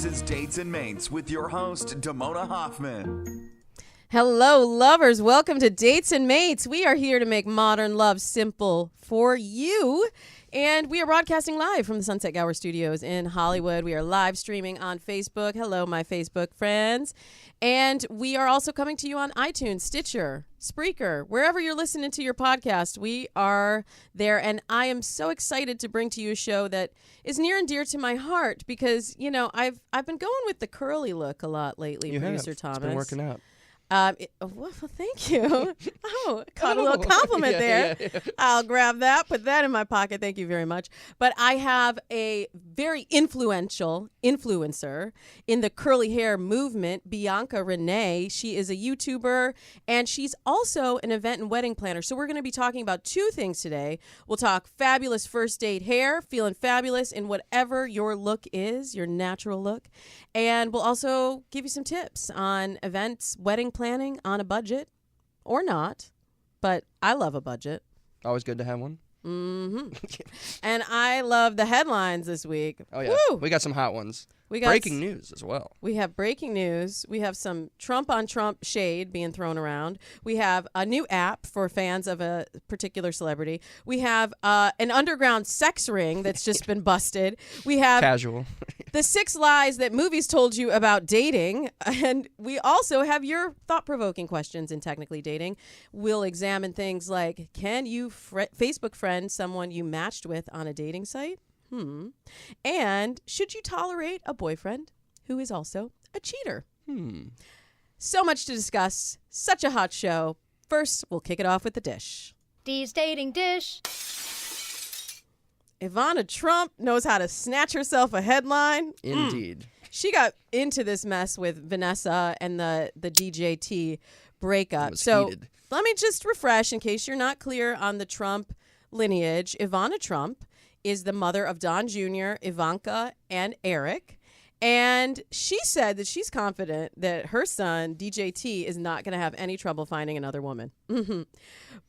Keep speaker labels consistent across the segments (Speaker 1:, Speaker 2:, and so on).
Speaker 1: This is Dates and Mates with your host, Damona Hoffman.
Speaker 2: Hello, lovers. Welcome to Dates and Mates. We are here to make modern love simple for you. And we are broadcasting live from the Sunset Gower Studios in Hollywood. We are live streaming on Facebook. Hello, my Facebook friends. And we are also coming to you on iTunes, Stitcher, Spreaker, wherever you're listening to your podcast. We are there. And I am so excited to bring to you a show that is near and dear to my heart because, you know, I've been going with the curly look a lot lately,
Speaker 3: You
Speaker 2: Producer
Speaker 3: have.
Speaker 2: Thomas.
Speaker 3: It's been working out.
Speaker 2: Well, thank you. Caught a little compliment there.
Speaker 3: Yeah.
Speaker 2: I'll grab that, put that in my pocket. Thank you very much. But I have a very influential influencer in the curly hair movement, Bianca Renee. She is a YouTuber, and she's also an event and wedding planner. So we're going to be talking about two things today. We'll talk fabulous first date hair, feeling fabulous in whatever your look is, your natural look. And we'll also give you some tips on events, wedding planning on a budget or not, but I love a budget.
Speaker 3: Always good to have one.
Speaker 2: Mm-hmm. And I love the headlines this week.
Speaker 3: Oh, yeah.
Speaker 2: Woo!
Speaker 3: We got some hot ones.
Speaker 2: We got
Speaker 3: breaking news as well.
Speaker 2: We have breaking news. We have some Trump on Trump shade being thrown around. We have a new app for fans of a particular celebrity. We have an underground sex ring that's just been busted. We have
Speaker 3: Casual.
Speaker 2: the 6 lies that movies told you about dating. And we also have your thought-provoking questions in Technically Dating. We'll examine things like, can you Facebook friend someone you matched with on a dating site? And should you tolerate a boyfriend who is also a cheater? So much to discuss. Such a hot show. First, we'll kick it off with the dish.
Speaker 4: Dee's dating dish.
Speaker 2: Ivana Trump knows how to snatch herself a headline.
Speaker 3: Indeed.
Speaker 2: She got into this mess with Vanessa and the DJT breakup.
Speaker 3: It was
Speaker 2: So
Speaker 3: heated.
Speaker 2: let me just refresh in case you're not clear on the Trump lineage. Ivana Trump is the mother of Don Jr., Ivanka, and Eric. And she said that she's confident that her son, DJT, is not going to have any trouble finding another woman.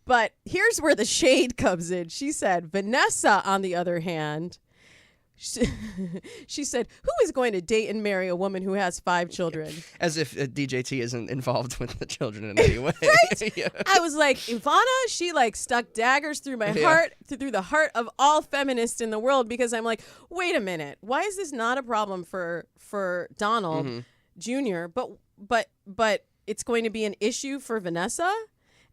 Speaker 2: But here's where the shade comes in. She said, Vanessa, on the other hand, she said, who is going to date and marry a woman who has 5 children?
Speaker 3: As if DJT isn't involved with the children in any way.
Speaker 2: Right?
Speaker 3: Yeah.
Speaker 2: I was like, Ivana, she like stuck daggers through my heart, through the heart of all feminists in the world, because I'm like, wait a minute, why is this not a problem for Donald Jr., but it's going to be an issue for Vanessa?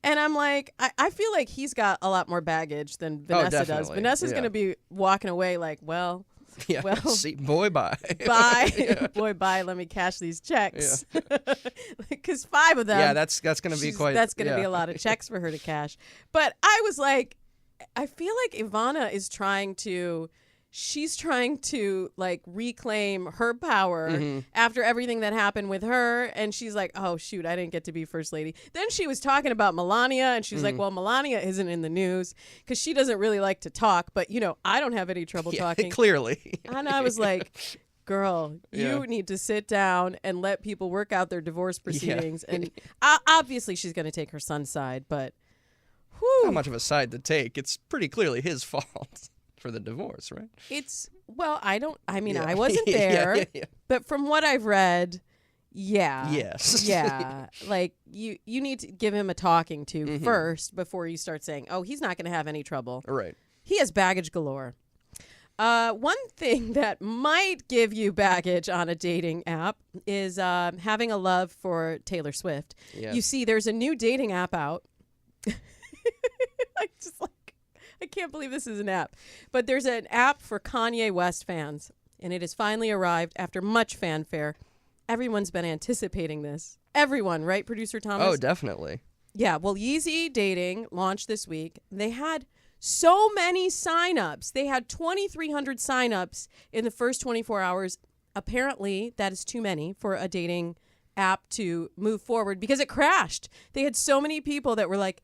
Speaker 2: And I'm like, I feel like he's got a lot more baggage than Vanessa does.
Speaker 3: definitely.
Speaker 2: Vanessa's
Speaker 3: Yeah.
Speaker 2: going to be walking away like, well,
Speaker 3: Yeah.
Speaker 2: well,
Speaker 3: See, boy, bye.
Speaker 2: bye.
Speaker 3: Yeah.
Speaker 2: Boy, bye. Let me cash these checks. Because 5 of them.
Speaker 3: Yeah, that's going to be quite.
Speaker 2: That's going to be
Speaker 3: yeah.
Speaker 2: a lot of checks for her to cash. But I was like, I feel like Ivana is trying to like reclaim her power after everything that happened with her. And she's like, oh, shoot, I didn't get to be first lady. Then she was talking about Melania, and she's like, well, Melania isn't in the news because she doesn't really like to talk. But, you know, I don't have any trouble talking.
Speaker 3: Clearly.
Speaker 2: And I was like, girl,
Speaker 3: Yeah.
Speaker 2: you need to sit down and let people work out their divorce proceedings.
Speaker 3: Yeah.
Speaker 2: And obviously she's going to take her son's side, but whew,
Speaker 3: Not much of a side to take. It's pretty clearly his fault for the divorce, right?
Speaker 2: I wasn't there,
Speaker 3: yeah.
Speaker 2: but from what I've read, yeah.
Speaker 3: Yes.
Speaker 2: Yeah. Like you need to give him a talking to first before you start saying, oh, he's not going to have any trouble.
Speaker 3: Right.
Speaker 2: He has baggage galore. One thing that might give you baggage on a dating app is having a love for Taylor Swift.
Speaker 3: Yeah.
Speaker 2: You see, there's a new dating app out. I can't believe this is an app. But there's an app for Kanye West fans, and it has finally arrived after much fanfare. Everyone's been anticipating this. Everyone, right, Producer Thomas?
Speaker 3: Oh, definitely.
Speaker 2: Yeah, well, Yeezy Dating launched this week. They had so many signups. They had 2,300 signups in the first 24 hours. Apparently, that is too many for a dating app to move forward because it crashed. They had so many people that were like,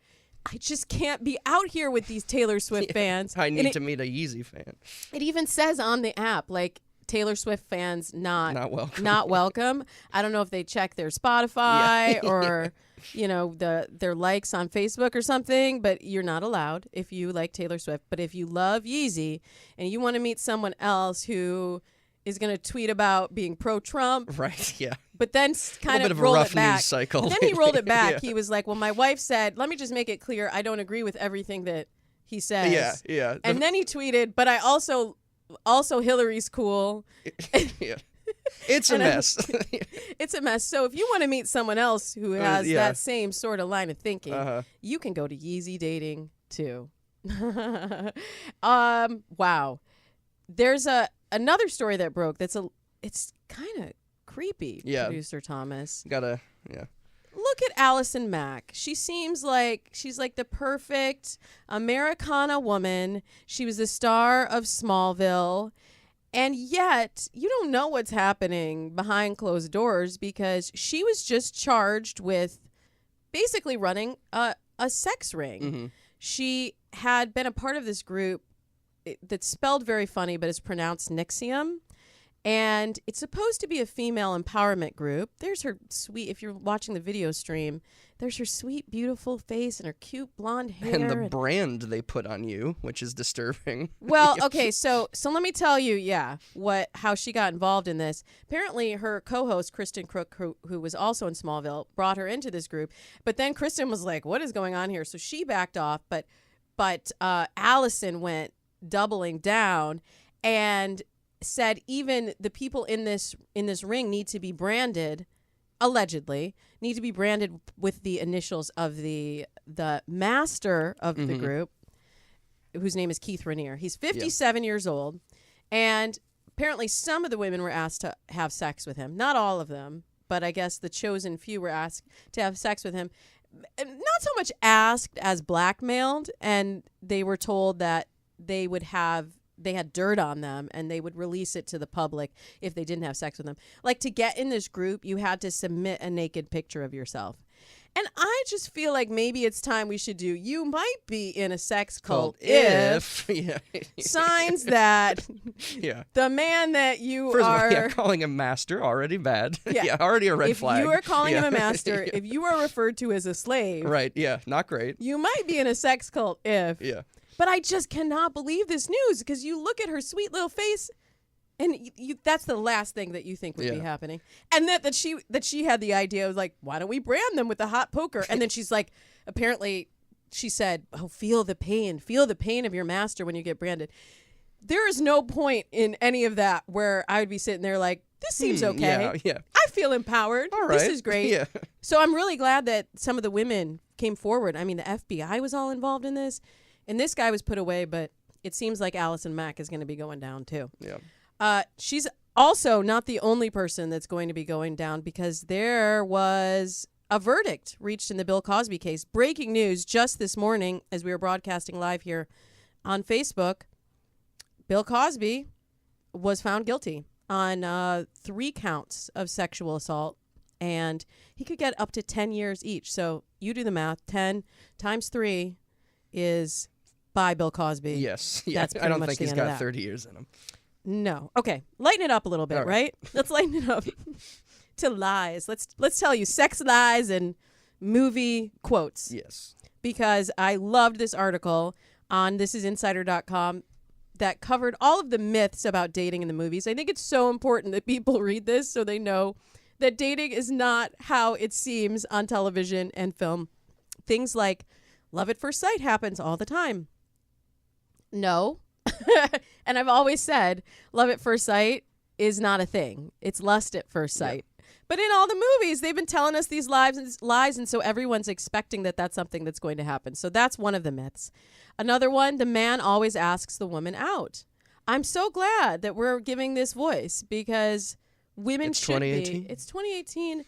Speaker 2: I just can't be out here with these Taylor Swift fans.
Speaker 3: I need to meet a Yeezy fan.
Speaker 2: It even says on the app, like, Taylor Swift fans not
Speaker 3: welcome.
Speaker 2: Not welcome. I don't know if they check their Spotify or, you know, their likes on Facebook or something, but you're not allowed if you like Taylor Swift. But if you love Yeezy and you want to meet someone else who is going to tweet about being pro-Trump.
Speaker 3: Right, yeah.
Speaker 2: But then kind
Speaker 3: bit
Speaker 2: of
Speaker 3: of a
Speaker 2: rolled
Speaker 3: rough
Speaker 2: it back.
Speaker 3: news cycle.
Speaker 2: And then he rolled it back.
Speaker 3: Yeah.
Speaker 2: He was like, well, my wife said, let me just make it clear, I don't agree with everything that he says.
Speaker 3: Yeah.
Speaker 2: And then he tweeted, but I also Hillary's cool.
Speaker 3: Yeah. It's a
Speaker 2: And
Speaker 3: mess.
Speaker 2: It's a mess. So if you want to meet someone else who has
Speaker 3: yeah.
Speaker 2: that same sort of line of thinking, you can go to Yeezy Dating too. Wow. There's another story that broke it's kind of creepy,
Speaker 3: Yeah.
Speaker 2: Producer Thomas.
Speaker 3: Yeah.
Speaker 2: Look at Allison Mack. She seems like she's like the perfect Americana woman. She was the star of Smallville. And yet, you don't know what's happening behind closed doors because she was just charged with basically running a sex ring.
Speaker 3: Mm-hmm.
Speaker 2: She had been a part of this group that's spelled very funny, but it's pronounced Nixium. And it's supposed to be a female empowerment group. There's her sweet, if you're watching the video stream, there's her sweet, beautiful face and her cute blonde hair.
Speaker 3: And the brand they put on you, which is disturbing.
Speaker 2: Well, okay, so let me tell you, how she got involved in this. Apparently, her co-host, Kristen Crook, who was also in Smallville, brought her into this group. But then Kristen was like, what is going on here? So she backed off, but Allison went doubling down and said even the people in this ring need to be branded, allegedly need to be branded with the initials of the master of the group, whose name is Keith Raniere. He's 57 years old, and apparently some of the women were asked to have sex with him. Not all of them, but I guess the chosen few were asked to have sex with him. Not so much asked as blackmailed, and they were told that they had dirt on them and they would release it to the public if they didn't have sex with them. Like, to get in this group, you had to submit a naked picture of yourself. And I just feel like maybe it's time we should do, you might be in a sex cult if
Speaker 3: Yeah.
Speaker 2: signs that
Speaker 3: Yeah.
Speaker 2: the man that you
Speaker 3: First
Speaker 2: are...
Speaker 3: of all, calling him master, already bad.
Speaker 2: Yeah.
Speaker 3: Already a red
Speaker 2: if
Speaker 3: flag.
Speaker 2: you are calling him a master,
Speaker 3: Yeah.
Speaker 2: if you are referred to as a slave,
Speaker 3: Right, yeah, not great.
Speaker 2: you might be in a sex cult if...
Speaker 3: Yeah.
Speaker 2: But I just cannot believe this news because you look at her sweet little face, and that's the last thing that you think would be happening. And that she had the idea of like, why don't we brand them with a hot poker? And then she's like, apparently she said, oh, feel the pain of your master when you get branded. There is no point in any of that where I would be sitting there like, this seems okay.
Speaker 3: Yeah.
Speaker 2: I feel empowered.
Speaker 3: All right.
Speaker 2: This is great.
Speaker 3: Yeah.
Speaker 2: So I'm really glad that some of the women came forward. I mean, the FBI was all involved in this. And this guy was put away, but it seems like Allison Mack is going to be going down too.
Speaker 3: Yeah.
Speaker 2: She's also not the only person that's going to be going down because there was a verdict reached in the Bill Cosby case. Breaking news just this morning as we were broadcasting live here on Facebook. Bill Cosby was found guilty on 3 counts of sexual assault, and he could get up to 10 years each. So you do the math. 10 times 3 is... by Bill Cosby.
Speaker 3: Yes. Yeah.
Speaker 2: That's
Speaker 3: I
Speaker 2: pretty
Speaker 3: don't
Speaker 2: much
Speaker 3: think
Speaker 2: the
Speaker 3: he's
Speaker 2: end of
Speaker 3: got
Speaker 2: that.
Speaker 3: 30 years in him.
Speaker 2: No. Okay. Lighten it up a little bit,
Speaker 3: All
Speaker 2: right? Let's lighten it up to lies. Let's tell you sex lies and movie quotes.
Speaker 3: Yes.
Speaker 2: Because I loved this article on thisisinsider.com that covered all of the myths about dating in the movies. I think it's so important that people read this so they know that dating is not how it seems on television and film. Things like love at first sight happens all the time. No. And I've always said love at first sight is not a thing. It's lust at first sight. Yeah. But in all the movies, they've been telling us these lies, and so everyone's expecting that that's something that's going to happen. So that's one of the myths. Another one, the man always asks the woman out. I'm so glad that we're giving this voice because women should be. It's 2018.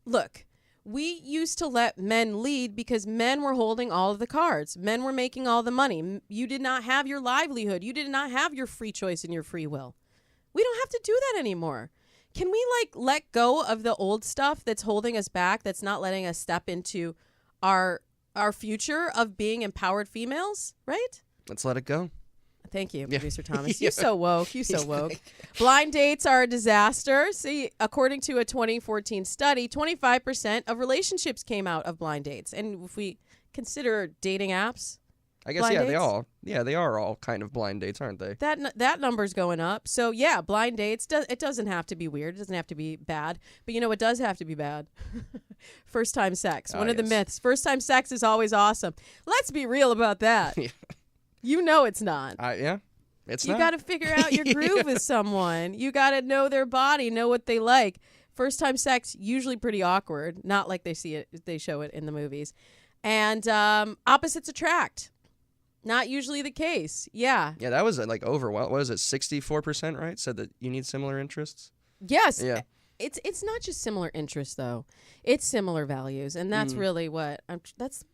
Speaker 2: Look. We used to let men lead because men were holding all of the cards. Men were making all the money. You did not have your livelihood. You did not have your free choice and your free will. We don't have to do that anymore. Can we let go of the old stuff that's holding us back, that's not letting us step into our future of being empowered females, right?
Speaker 3: Let's let it go.
Speaker 2: Thank you,
Speaker 3: Yeah.
Speaker 2: Producer Thomas. You're so woke. You're so woke. Blind dates are a disaster. See, according to a 2014 study, 25% of relationships came out of blind dates. And if we consider dating apps,
Speaker 3: I guess,
Speaker 2: blind
Speaker 3: yeah,
Speaker 2: dates?
Speaker 3: they are all kind of blind dates, aren't they?
Speaker 2: That number's going up. So yeah, blind dates. It doesn't have to be weird. It doesn't have to be bad. But you know what does have to be bad? First time sex. One of the
Speaker 3: Yes.
Speaker 2: myths. First time sex is always awesome. Let's be real about that.
Speaker 3: Yeah.
Speaker 2: You know it's not.
Speaker 3: Yeah, it's
Speaker 2: You
Speaker 3: not.
Speaker 2: got to figure out your groove with someone. You got to know their body, know what they like. First time sex usually pretty awkward, not like they show it in the movies. And opposites attract. Not usually the case. Yeah.
Speaker 3: Yeah, that was like overwhelming. What is it, 64%, right? Said that you need similar interests?
Speaker 2: Yes.
Speaker 3: Yeah.
Speaker 2: It's not just similar interests though. It's similar values, and that's really what that's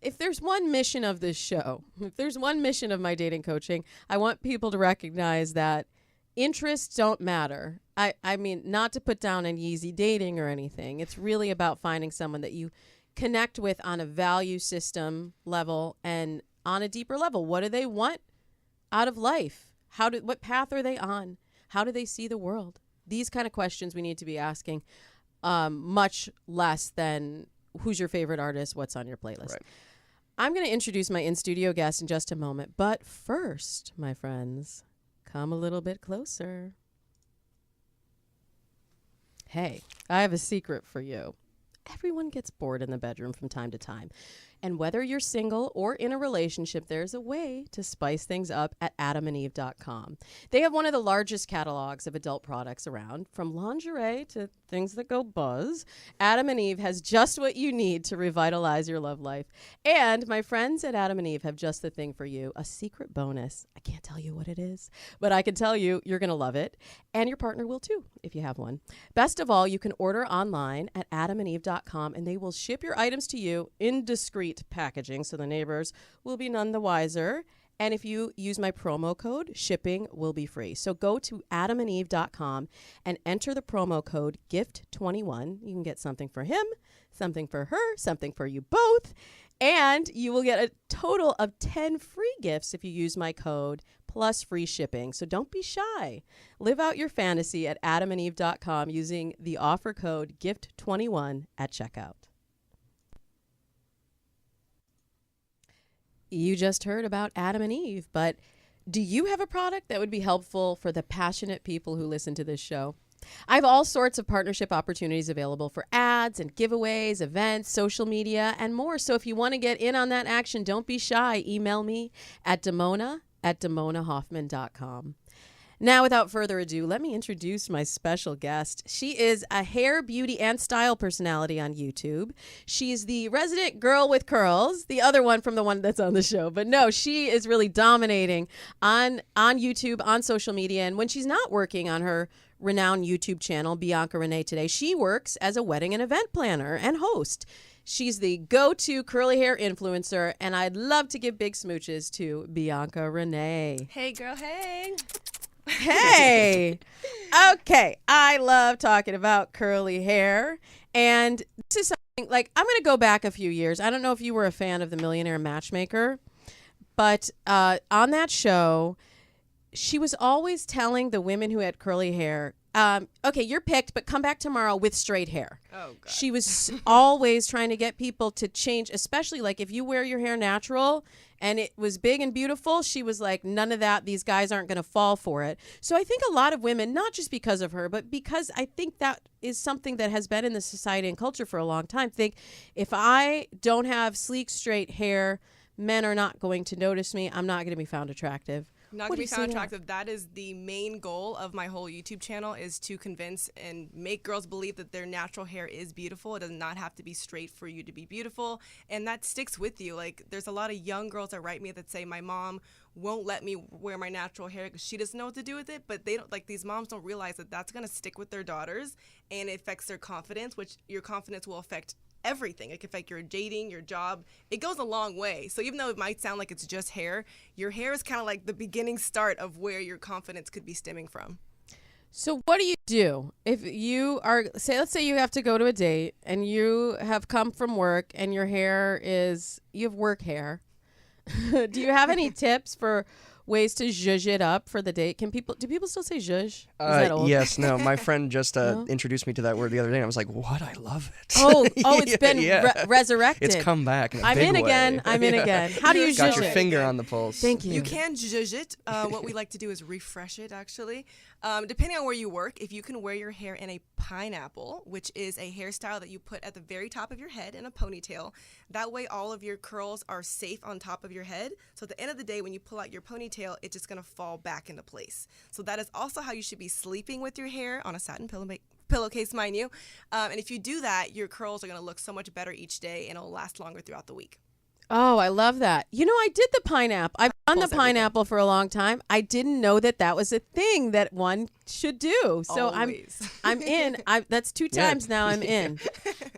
Speaker 2: if there's one mission of this show, if there's one mission of my dating coaching, I want people to recognize that interests don't matter. I mean, not to put down any easy dating or anything. It's really about finding someone that you connect with on a value system level and on a deeper level. What do they want out of life? What path are they on? How do they see the world? These kind of questions we need to be asking, much less than who's your favorite artist, what's on your playlist.
Speaker 3: Right.
Speaker 2: I'm going to introduce my in-studio guest in just a moment. But first, my friends, come a little bit closer. Hey, I have a secret for you. Everyone gets bored in the bedroom from time to time. And whether you're single or in a relationship, there's a way to spice things up at adamandeve.com. They have one of the largest catalogs of adult products around, from lingerie to things that go buzz. Adam and Eve has just what you need to revitalize your love life. And my friends at Adam and Eve have just the thing for you, a secret bonus. I can't tell you what it is, but I can tell you you're going to love it. And your partner will too, if you have one. Best of all, you can order online at adamandeve.com, and they will ship your items to you in discreet packaging, so the neighbors will be none the wiser. And if you use my promo code, shipping will be free. So go to adamandeve.com and enter the promo code GIFT21. You can get something for him, something for her, something for you both. And you will get a total of 10 free gifts if you use my code, plus free shipping. So don't be shy. Live out your fantasy at adamandeve.com using the offer code GIFT21 at checkout. You just heard about Adam and Eve, but do you have a product that would be helpful for the passionate people who listen to this show? I have all sorts of partnership opportunities available for ads and giveaways, events, social media, and more. So if you want to get in on that action, don't be shy. Email me at damona@damonahoffman.com. Now, without further ado, let me introduce my special guest. She is a hair, beauty, and style personality on YouTube. She's the resident girl with curls, the other one from the one that's on the show. But no, she is really dominating on YouTube, on social media. And when she's not working on her renowned YouTube channel, Bianca Renee Today, she works as a wedding and event planner and host. She's the go-to curly hair influencer, and I'd love to give big smooches to Bianca Renee.
Speaker 5: Hey, girl, hey.
Speaker 2: Hey. Okay. I love talking about curly hair. And this is something like I'm going to go back a few years. I don't know if you were a fan of The Millionaire Matchmaker, but on that show, she was always telling the women who had curly hair, okay, you're picked, but come back tomorrow with straight hair.
Speaker 5: Oh, God.
Speaker 2: She was always trying to get people to change, especially like if you wear your hair natural and it was big and beautiful, she was like, none of that. These guys aren't going to fall for it. So I think a lot of women, not just because of her, but because I think that is something that has been in the society and culture for a long time, think if I don't have sleek, straight hair, men are not going to notice me. I'm not going to be found attractive.
Speaker 5: Not
Speaker 2: What
Speaker 5: going
Speaker 2: do
Speaker 5: to
Speaker 2: you
Speaker 5: be found
Speaker 2: say to that?
Speaker 5: attractive. That is the main goal of my whole YouTube channel, is to convince and make girls believe that their natural hair is beautiful. It does not have to be straight for you to be beautiful. And that sticks with you. Like, there's a lot of young girls that write me that say, my mom won't let me wear my natural hair because she doesn't know what to do with it. But they don't, like, these moms don't realize that that's going to stick with their daughters, and it affects their confidence, which your confidence will affect everything. It can affect your dating, your job. It goes a long way. So even though it might sound like it's just hair, your hair is kind of like the beginning start of where your confidence could be stemming from.
Speaker 2: So what do if you are, let's say you have to go to a date and you have come from work and your hair is, you have work hair. Do you have any tips for ways to zhuzh it up for the date. Do people still say zhuzh? Is that old?
Speaker 3: Yes, no. My friend just introduced me to that word the other day, and I was like, what? I love it.
Speaker 2: Oh, it's been resurrected.
Speaker 3: It's come back in a
Speaker 2: I'm
Speaker 3: big
Speaker 2: in
Speaker 3: way.
Speaker 2: again. I'm in again. How do you zhuzh
Speaker 3: Got your
Speaker 2: it?
Speaker 3: finger on the pulse.
Speaker 2: Thank you.
Speaker 5: You can zhuzh it. What we like to do is refresh it, actually. Depending on where you work, if you can wear your hair in a pineapple, which is a hairstyle that you put at the very top of your head in a ponytail, that way all of your curls are safe on top of your head. So at the end of the day, when you pull out your ponytail, it's just going to fall back into place. So that is also how you should be sleeping with your hair, on a satin pillowcase, mind you. And if you do that, your curls are going to look so much better each day, and it'll last longer throughout the week.
Speaker 2: Oh, I love that. You know, I did the pineapple. I've done the pineapple for a long time. I didn't know that was a thing that one should do. So
Speaker 5: Always.
Speaker 2: I'm in. That's 2 times now I'm in.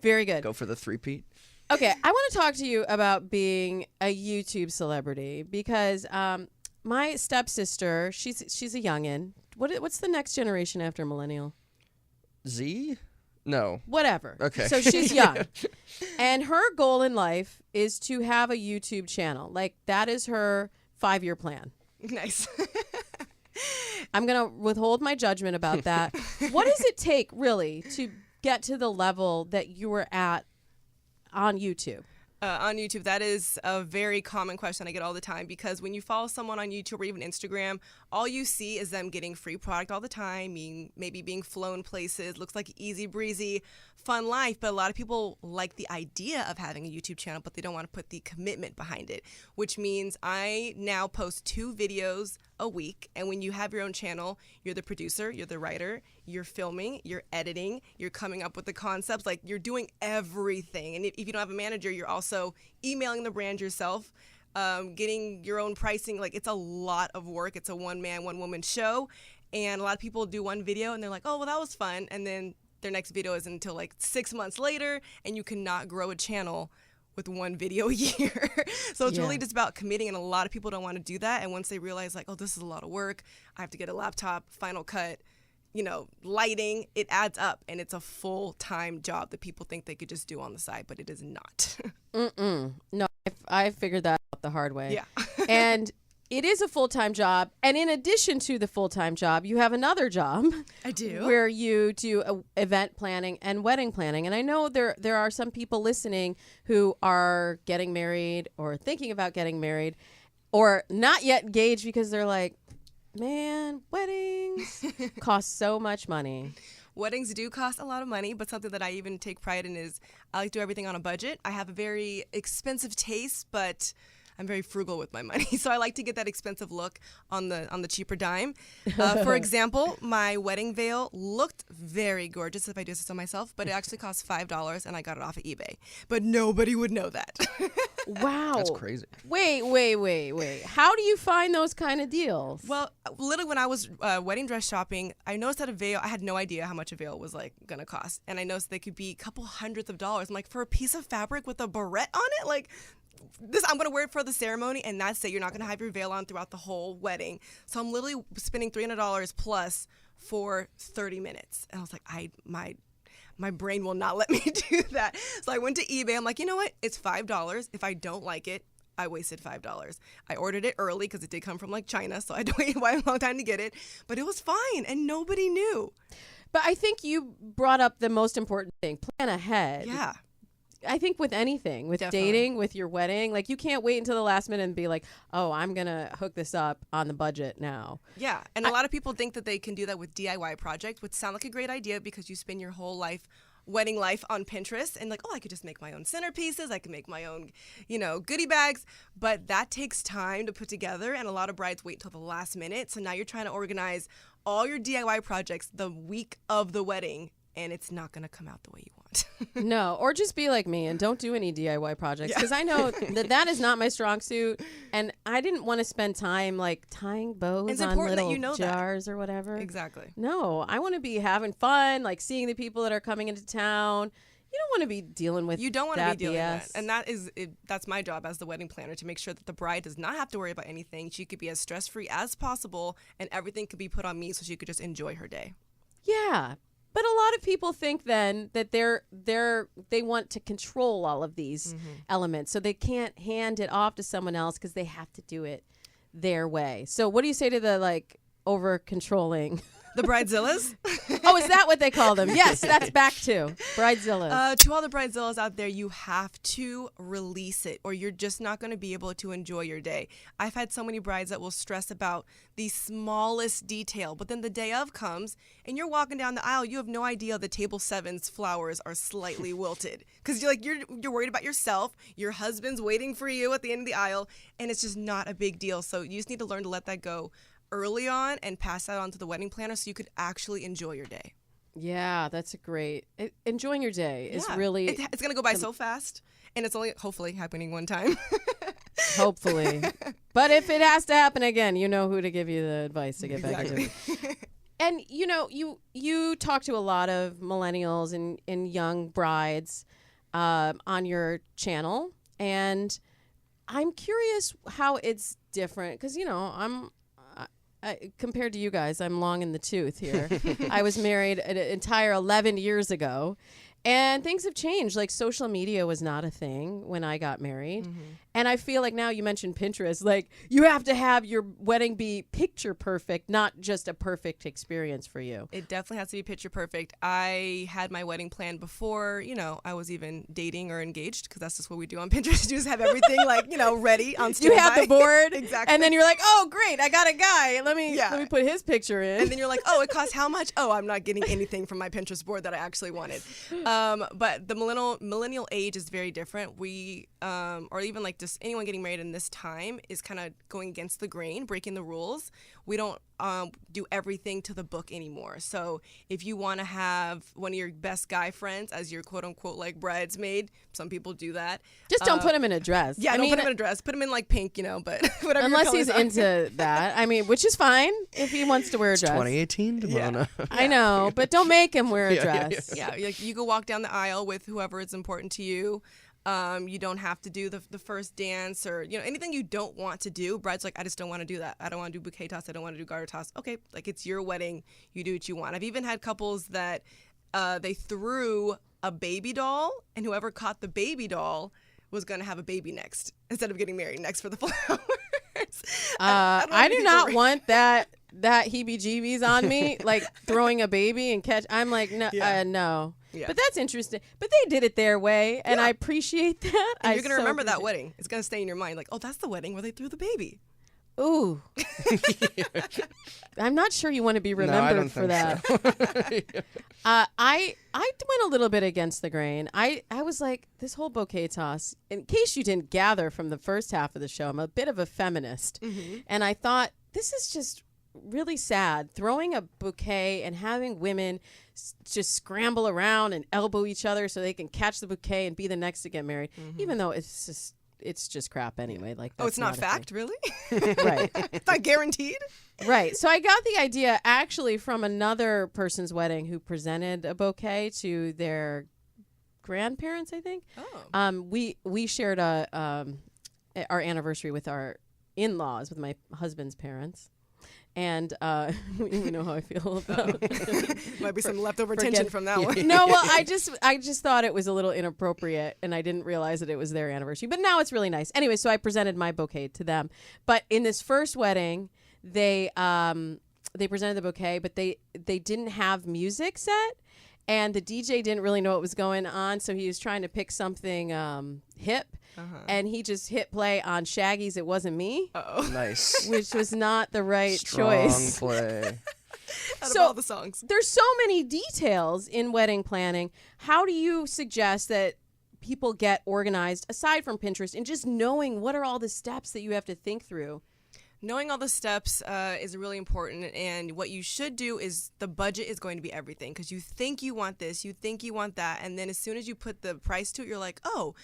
Speaker 2: Very good.
Speaker 3: Go for the three-peat.
Speaker 2: Okay, I want to talk to you about being a YouTube celebrity because my stepsister, she's a youngin'. What's the next generation after millennial?
Speaker 3: Z? No.
Speaker 2: Whatever.
Speaker 3: Okay.
Speaker 2: So she's young. And her goal in life is to have a YouTube channel. Like, that is her 5-year plan.
Speaker 5: Nice.
Speaker 2: I'm going to withhold my judgment about that. What does it take, really, to get to the level that you were at on YouTube?
Speaker 5: On YouTube, that is a very common question I get all the time, because when you follow someone on YouTube or even Instagram, all you see is them getting free product all the time, maybe being flown places, looks like easy breezy, fun life. But a lot of people like the idea of having a YouTube channel, but they don't want to put the commitment behind it, which means I now post 2 videos a week. And when you have your own channel, you're the producer, you're the writer, you're filming, you're editing, you're coming up with the concepts, like you're doing everything. And if you don't have a manager, you're also emailing the brand yourself, getting your own pricing. Like, it's a lot of work. It's a one-man, one-woman show. And a lot of people do one video and they're like, oh, well, that was fun. And then their next video is until like 6 months later, and you cannot grow a channel with 1 video a year. So it's really just about committing, and a lot of people don't want to do that. And once they realize, like, oh, this is a lot of work, I have to get a laptop, Final Cut, lighting, it adds up, and it's a full-time job that people think they could just do on the side, but it is not.
Speaker 2: No, I figured that out the hard way.
Speaker 5: Yeah.
Speaker 2: And it is a full-time job. And in addition to the full-time job, you have another job.
Speaker 5: I do.
Speaker 2: Where you do event planning and wedding planning. And I know there are some people listening who are getting married or thinking about getting married or not yet engaged because they're like, man, weddings cost so much money.
Speaker 5: Weddings do cost a lot of money, but something that I even take pride in is I like to do everything on a budget. I have a very expensive taste, but I'm very frugal with my money, so I like to get that expensive look on the cheaper dime. For example, my wedding veil looked very gorgeous if I do this on myself, but it actually cost $5, and I got it off of eBay. But nobody would know that.
Speaker 2: Wow.
Speaker 3: That's crazy.
Speaker 2: Wait. How do you find those kind of deals?
Speaker 5: Well, literally when I was wedding dress shopping, I noticed that a veil, I had no idea how much a veil was going to cost. And I noticed they could be a couple hundreds of dollars. I'm like, for a piece of fabric with a barrette on it? Like, this, I'm going to wear it for the ceremony, and that's it. You're not going to have your veil on throughout the whole wedding. So I'm literally spending $300 plus for 30 minutes. And I was like, my brain will not let me do that. So I went to eBay. I'm like, you know what? It's $5. If I don't like it, I wasted $5. I ordered it early because it did come from like China, so I had to wait a long time to get it. But it was fine, and nobody knew.
Speaker 2: But I think you brought up the most important thing. Plan ahead.
Speaker 5: Yeah.
Speaker 2: I think with anything, with
Speaker 5: Definitely.
Speaker 2: dating, with your wedding, like you can't wait until the last minute and be like, oh, I'm going to hook this up on the budget now.
Speaker 5: Yeah, and a lot of people think that they can do that with DIY projects, which sound like a great idea because you spend your whole life, wedding life, on Pinterest and like, oh, I could just make my own centerpieces, I can make my own, goodie bags, but that takes time to put together, and a lot of brides wait till the last minute. So now you're trying to organize all your DIY projects the week of the wedding, and it's not going to come out the way you want.
Speaker 2: No, or just be like me and don't do any DIY projects because I know that is not my strong suit, and I didn't want to spend time like tying bows
Speaker 5: It's
Speaker 2: on
Speaker 5: important that
Speaker 2: little
Speaker 5: you know that.
Speaker 2: jars or whatever.
Speaker 5: Exactly.
Speaker 2: No, I want to be having fun, like seeing the people that are coming into town. You don't want to be dealing with
Speaker 5: You don't want to be dealing
Speaker 2: BS.
Speaker 5: with that. And that is that's my job as the wedding planner, to make sure that the bride does not have to worry about anything. She could be as stress-free as possible, and everything could be put on me so she could just enjoy her day.
Speaker 2: Yeah. But a lot of people think then that they want to control all of these elements, so they can't hand it off to someone else because they have to do it their way. So what do you say to the like over controlling?
Speaker 5: The bridezillas.
Speaker 2: Oh, is that what they call them? Yes, that's back to bridezillas.
Speaker 5: To all the bridezillas out there, you have to release it or you're just not going to be able to enjoy your day. I've had so many brides that will stress about the smallest detail, but then the day of comes and you're walking down the aisle, you have no idea the table 7's flowers are slightly wilted because you're worried about yourself, your husband's waiting for you at the end of the aisle, and it's just not a big deal. So you just need to learn to let that go early on and pass that on to the wedding planner so you could actually enjoy your day.
Speaker 2: Yeah, that's a great. Enjoying your day is
Speaker 5: Yeah.
Speaker 2: really.
Speaker 5: It's going to go by so fast, and it's only hopefully happening one time.
Speaker 2: Hopefully. But if it has to happen again, you know who to give you the advice to get back into it. And, you know, you talk to a lot of millennials and young brides on your channel, and I'm curious how it's different because, you know, compared to you guys, I'm long in the tooth here. I was married an entire 11 years ago, and things have changed. Like social media was not a thing when I got married. And I feel like now you mentioned Pinterest, like you have to have your wedding be picture perfect, not just a perfect experience for you.
Speaker 5: It definitely has to be picture perfect. I had my wedding plan before, you know, I was even dating or engaged because that's just what we do on Pinterest. You just have everything like, you know, ready on standby.
Speaker 2: You have the board,
Speaker 5: Exactly.
Speaker 2: and then you're like, "Oh, great! I got a guy. Let me put his picture in."
Speaker 5: And then you're like, "Oh, it costs how much? Oh, I'm not getting anything from my Pinterest board that I actually wanted." But the millennial age is very different. We, or even like just anyone getting married in this time is kind of going against the grain, breaking the rules. We don't do everything to the book anymore. So if you want to have one of your best guy friends as your quote unquote like bridesmaid, some people do that.
Speaker 2: Just don't put him in a dress.
Speaker 5: Yeah, don't put him in a dress. Put him in like pink, you know, but whatever.
Speaker 2: Unless he's into that. I mean, which is fine if he wants to wear a dress.
Speaker 3: 2018, Demona.
Speaker 5: Yeah.
Speaker 2: I know, but don't make him wear a dress.
Speaker 5: Yeah, like you go walk down the aisle with whoever is important to you. You don't have to do the first dance or, you know, anything you don't want to do. Bride's like, I just don't want to do that. I don't want to do bouquet toss. I don't want to do garter toss. Okay, like it's your wedding. You do what you want. I've even had couples that they threw a baby doll, and whoever caught the baby doll was going to have a baby next instead of getting married next for the flowers.
Speaker 2: I do not want that heebie-jeebies on me, like throwing a baby and catch. I'm like, no, no.
Speaker 5: Yeah.
Speaker 2: But that's interesting. But they did it their way, and I appreciate that.
Speaker 5: And you're going to remember that wedding. It's going to stay in your mind. Like, oh, that's the wedding where they threw the baby.
Speaker 2: Ooh. I'm not sure you want to be remembered for that.
Speaker 3: So.
Speaker 2: I went a little bit against the grain. I was like, this whole bouquet toss, in case you didn't gather from the first half of the show, I'm a bit of a feminist. And I thought, this is just really sad, throwing a bouquet and having women just scramble around and elbow each other so they can catch the bouquet and be the next to get married, even though it's just crap anyway. Like,
Speaker 5: Oh, it's not fact, really?
Speaker 2: Right.
Speaker 5: It's not guaranteed?
Speaker 2: Right. So I got the idea actually from another person's wedding who presented a bouquet to their grandparents, I think.
Speaker 5: Oh.
Speaker 2: We shared our anniversary with our in-laws, with my husband's parents. And you know how I feel about
Speaker 5: Might be some leftover tension from that one.
Speaker 2: No, well, I just thought it was a little inappropriate, and I didn't realize that it was their anniversary. But now it's really nice. Anyway, so I presented my bouquet to them. But in this first wedding, they presented the bouquet, but they didn't have music set, and the DJ didn't really know what was going on, so he was trying to pick something hip. And he just hit play on Shaggy's "It Wasn't Me,"
Speaker 3: Nice.
Speaker 2: which was not the right
Speaker 3: Strong
Speaker 2: choice.
Speaker 3: play.
Speaker 5: Out of all the songs.
Speaker 2: There's so many details in wedding planning. How do you suggest that people get organized aside from Pinterest and just knowing what are all the steps that you have to think through?
Speaker 5: Knowing all the steps is really important, and what you should do is the budget is going to be everything because you think you want this, you think you want that, and then as soon as you put the price to it, you're like, oh,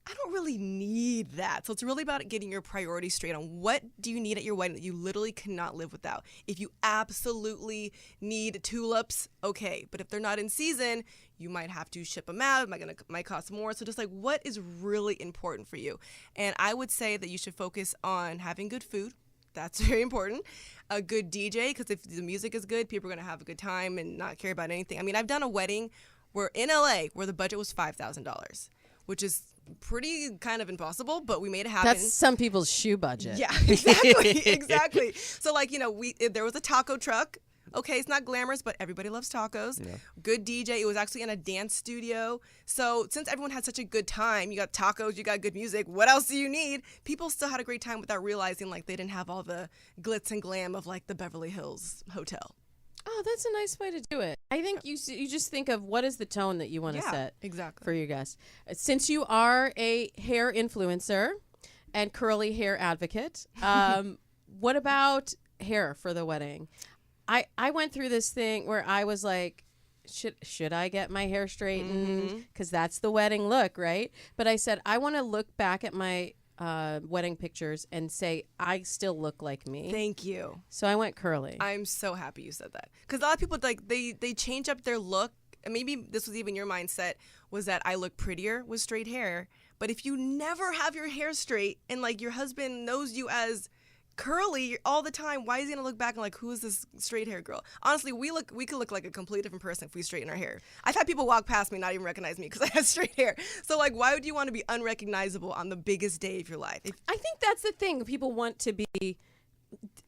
Speaker 5: I don't really need that. So it's really about getting your priorities straight on what do you need at your wedding that you literally cannot live without. If you absolutely need tulips, okay. But if they're not in season, you might have to ship them out. It might cost more. So just like what is really important for you? And I would say that you should focus on having good food. That's very important. A good DJ, because if the music is good, people are going to have a good time and not care about anything. I mean, I've done a wedding in LA where the budget was $5,000. Which is pretty kind of impossible, but we made it happen.
Speaker 2: That's some people's shoe budget.
Speaker 5: Yeah, exactly. So like, there was a taco truck. Okay, it's not glamorous, but everybody loves tacos. Yeah. Good DJ. It was actually in a dance studio. So since everyone had such a good time, you got tacos, you got good music, what else do you need? People still had a great time without realizing like they didn't have all the glitz and glam of like the Beverly Hills Hotel.
Speaker 2: Oh, that's a nice way to do it. I think you just think of what is the tone that you want to set for your guests. Since you are a hair influencer and curly hair advocate, what about hair for the wedding? I went through this thing where I was like, should I get my hair straightened? Because that's the wedding look, right? But I said, I want to look back at my wedding pictures and say, I still look like me.
Speaker 5: Thank you.
Speaker 2: So I went curly.
Speaker 5: I'm so happy you said that. Because a lot of people, like, they change up their look. And maybe this was even your mindset, was that I look prettier with straight hair. But if you never have your hair straight and, like, your husband knows you as curly all the time, why is he gonna look back and like, who is this straight hair girl? Honestly, we could look like a completely different person if we straighten our hair. I've had people walk past me not even recognize me because I have straight hair. So like, why would you want to be unrecognizable on the biggest day of your life?
Speaker 2: I think that's the thing. People want to be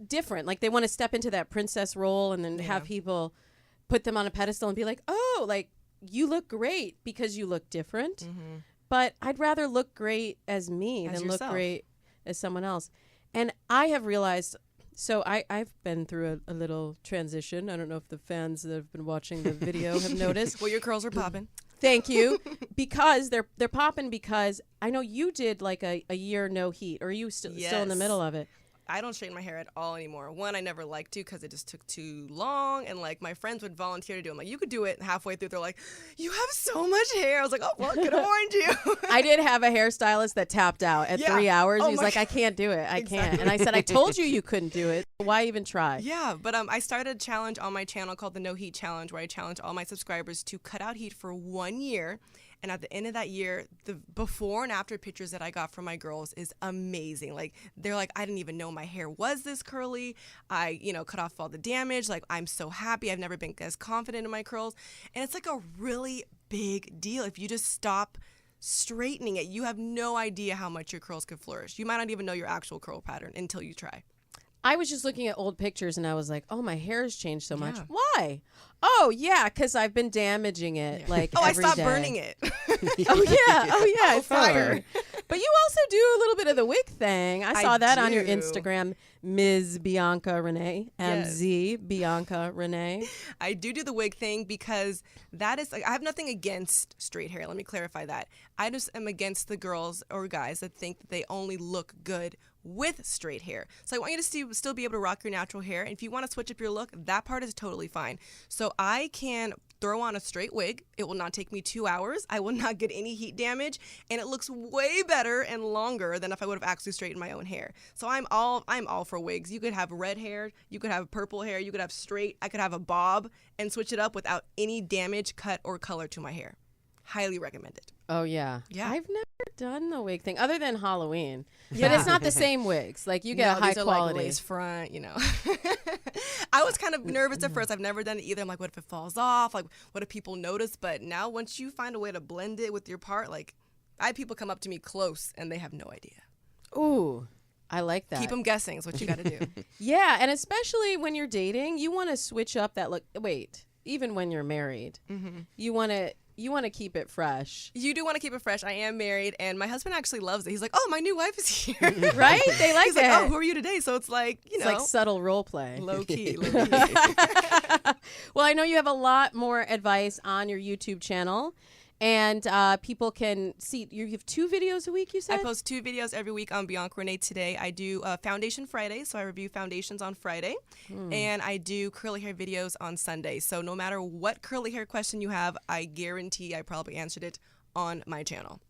Speaker 2: different. Like they want to step into that princess role and then have people put them on a pedestal and be like, oh, like you look great because you look different. But I'd rather look great as me than
Speaker 5: yourself.
Speaker 2: Look great as someone else. And I have realized, so I've been through a little transition. I don't know if the fans that have been watching the video have noticed.
Speaker 5: Well, your curls are popping.
Speaker 2: Thank you. Because they're popping because I know you did like a year no heat, or are you still in the middle of it?
Speaker 5: I don't straighten my hair at all anymore. One, I never liked to because it just took too long. And like my friends would volunteer to do it. I'm like, you could do it. And halfway through, they're like, you have so much hair. I was like, oh, well, I could have warned you.
Speaker 2: I did have a hairstylist that tapped out at 3 hours. He's like, I can't do it. I can't. And I said, I told you couldn't do it. Why even try?
Speaker 5: Yeah, but I started a challenge on my channel called the No Heat Challenge, where I challenge all my subscribers to cut out heat for 1 year. And at the end of that year, the before and after pictures that I got from my girls is amazing. Like, they're like, I didn't even know my hair was this curly. I, cut off all the damage. Like, I'm so happy. I've never been as confident in my curls. And it's like a really big deal. If you just stop straightening it, you have no idea how much your curls could flourish. You might not even know your actual curl pattern until you try.
Speaker 2: I was just looking at old pictures and I was like, oh, my hair has changed so much. Why? Oh, yeah, because I've been damaging it like every day.
Speaker 5: I stopped burning it.
Speaker 2: Oh, yeah, fire. But you also do a little bit of the wig thing. I saw that on your Instagram, Ms. Bianca Renee, MZ Bianca Renee.
Speaker 5: I do the wig thing because that is, like, I have nothing against straight hair. Let me clarify that. I just am against the girls or guys that think that they only look good with straight hair. So I want you to still be able to rock your natural hair. And if you want to switch up your look, that part is totally fine. So I can throw on a straight wig. It will not take me 2 hours. I will not get any heat damage. And it looks way better and longer than if I would have actually straightened my own hair. So I'm all for wigs. You could have red hair. You could have purple hair. You could have straight. I could have a bob and switch it up without any damage, cut, or color to my hair. Highly recommend it.
Speaker 2: Oh, yeah.
Speaker 5: Yeah.
Speaker 2: I've never done the wig thing other than Halloween. Yeah. But it's not the same wigs. Like, you get a high
Speaker 5: these are
Speaker 2: quality.
Speaker 5: Like lace front, I was kind of nervous at first. I've never done it either. I'm like, what if it falls off? Like, what if people notice? But now once you find a way to blend it with your part, like, I had people come up to me close and they have no idea.
Speaker 2: Ooh, I like that.
Speaker 5: Keep them guessing is what you got to do.
Speaker 2: Yeah, and especially when you're dating, you want to switch up that look. Wait, even when you're married, you want to keep it fresh.
Speaker 5: You do want to keep it fresh. I am married, and my husband actually loves it. He's like, oh, my new wife is here.
Speaker 2: Right? They like
Speaker 5: He's
Speaker 2: that.
Speaker 5: like, oh, who are you today? So it's like,
Speaker 2: It's like subtle role play.
Speaker 5: Low key.
Speaker 2: Well, I know you have a lot more advice on your YouTube channel. And people can see, you have 2 videos a week, you said?
Speaker 5: I post 2 videos every week on Bianca Renee Today. I do Foundation Friday, so I review foundations on Friday. And I do curly hair videos on Sunday. So no matter what curly hair question you have, I guarantee I probably answered it on my channel.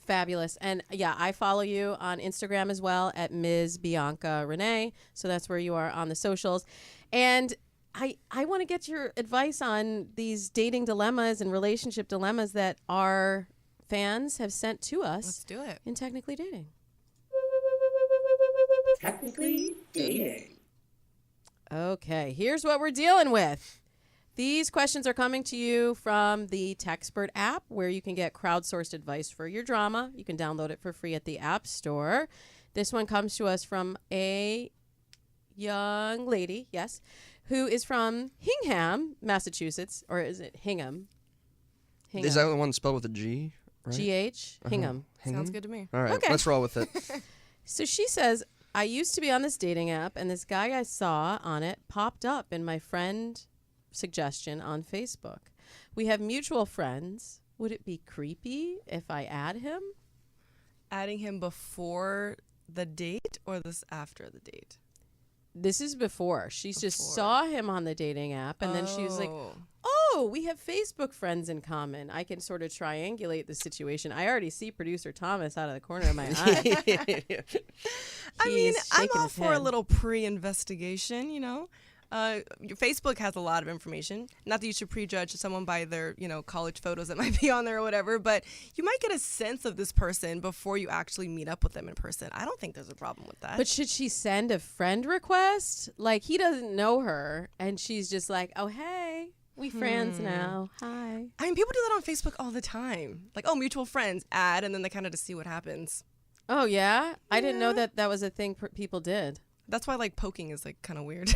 Speaker 2: Fabulous. And yeah, I follow you on Instagram as well at Ms. Bianca Renee. So that's where you are on the socials. And I want to get your advice on these dating dilemmas and relationship dilemmas that our fans have sent to us.
Speaker 5: Let's do it.
Speaker 2: In Technically Dating.
Speaker 6: Technically Dating.
Speaker 2: Okay, here's what we're dealing with. These questions are coming to you from the Techspert app, where you can get crowdsourced advice for your drama. You can download it for free at the App Store. This one comes to us from a young lady, yes, who is from Hingham, Massachusetts, or is it Hingham?
Speaker 3: Is that the one spelled with a G? Right?
Speaker 2: G-H? Hingham.
Speaker 5: Sounds good to me.
Speaker 3: All right,
Speaker 2: Okay.
Speaker 3: let's roll with it.
Speaker 2: So she says, I used to be on this dating app, and this guy I saw on it popped up in my friend suggestion on Facebook. We have mutual friends. Would it be creepy if I add him?
Speaker 5: Adding him before the date or this after the date?
Speaker 2: This is before. She just
Speaker 5: Before.
Speaker 2: saw him on the dating app, and then she was like, oh, we have Facebook friends in common. I can sort of triangulate the situation. I already see producer Thomas out of the corner of my eye.
Speaker 5: I mean, I'm
Speaker 2: shaking
Speaker 5: all
Speaker 2: his
Speaker 5: for a
Speaker 2: head.
Speaker 5: little pre-investigation, you know. Your Facebook has a lot of information. Not that you should prejudge someone by their, college photos that might be on there or whatever, but you might get a sense of this person before you actually meet up with them in person. I don't think there's a problem with that.
Speaker 2: But should she send a friend request? Like, he doesn't know her, and she's just like, oh, hey, we friends now. Hi.
Speaker 5: I mean, people do that on Facebook all the time. Like, oh, mutual friends, add, and then they kind of just see what happens.
Speaker 2: Oh, yeah? I didn't know that was a thing people did.
Speaker 5: That's why, like, poking is, like, kind of weird.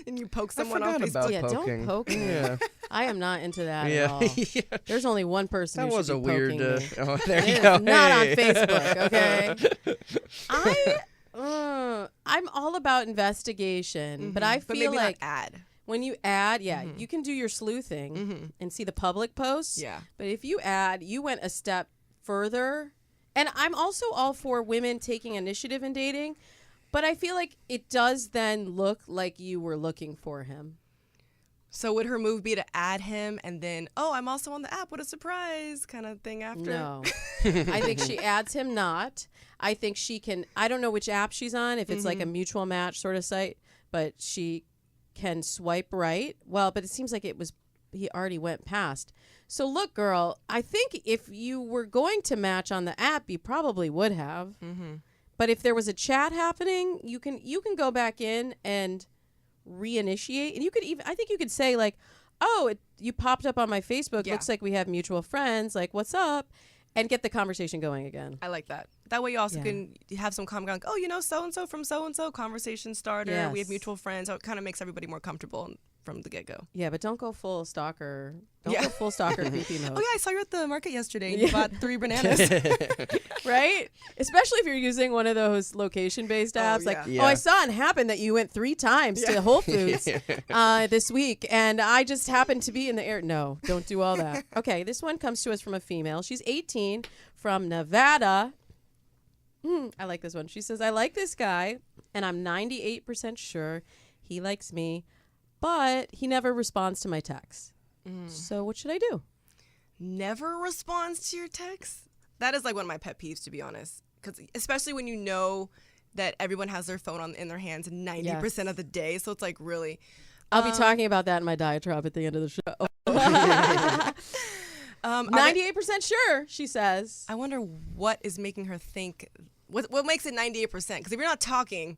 Speaker 5: And you poke someone on
Speaker 3: forgot
Speaker 5: Facebook.
Speaker 3: about
Speaker 2: Yeah,
Speaker 3: poking.
Speaker 2: don't poke me.
Speaker 3: Yeah.
Speaker 2: I am not into that at
Speaker 3: Yeah.
Speaker 2: all.
Speaker 3: Yeah.
Speaker 2: There's only one person
Speaker 3: That
Speaker 2: who
Speaker 3: was
Speaker 2: should
Speaker 3: a
Speaker 2: be
Speaker 3: weird.
Speaker 2: poking me.
Speaker 3: Oh, there
Speaker 2: It
Speaker 3: you
Speaker 2: is
Speaker 3: go.
Speaker 2: not on
Speaker 3: Hey.
Speaker 2: Facebook, okay? I'm all about investigation, but I
Speaker 5: But
Speaker 2: feel
Speaker 5: maybe
Speaker 2: like
Speaker 5: not add.
Speaker 2: when you add, you can do your sleuthing and see the public posts.
Speaker 5: Yeah.
Speaker 2: But if you add, you went a step further. And I'm also all for women taking initiative in dating, but I feel like it does then look like you were looking for him.
Speaker 5: So would her move be to add him and then, oh, I'm also on the app, what a surprise kind of thing after?
Speaker 2: No. I think she adds him not. I think she can, I don't know which app she's on, if it's like a mutual match sort of site, but she can swipe right. Well, but it seems like he already went past. So look, girl, I think if you were going to match on the app, you probably would have. But if there was a chat happening, you can go back in and reinitiate, and you could even, I think you could say like, oh, you popped up on my Facebook.
Speaker 5: Yeah.
Speaker 2: Looks like we have mutual friends. Like, what's up? And get the conversation going again.
Speaker 5: I like that. That way you also
Speaker 2: Yeah.
Speaker 5: can have some common ground. Oh, so-and-so from so-and-so, conversation starter. We have
Speaker 2: Yes.
Speaker 5: mutual friends. So it kind of makes everybody more comfortable from the get-go.
Speaker 2: Yeah, but don't go full stalker. Don't
Speaker 5: Yeah.
Speaker 2: go full stalker creepy mode.
Speaker 5: Oh, yeah, I saw you at the market yesterday and you bought 3 bananas.
Speaker 2: Right? Especially if you're using one of those location-based apps. Like,
Speaker 3: Yeah.
Speaker 2: oh, I saw it happen that you went 3 times to Whole Foods this week, and I just happened to be in the air. No, don't do all that. Okay, this one comes to us from a female. She's 18, from Nevada. I like this one. She says, I like this guy, and I'm 98% sure he likes me, but he never responds to my texts. So what should I do?
Speaker 5: Never responds to your texts? That is like one of my pet peeves, to be honest. Because especially when you know that everyone has their phone in their hands 90% of the day. So it's like really...
Speaker 2: I'll be talking about that in my diatribe at the end of the show. 98% sure, she says.
Speaker 5: I wonder what is making her think... What makes it 98%? Because if you're not talking...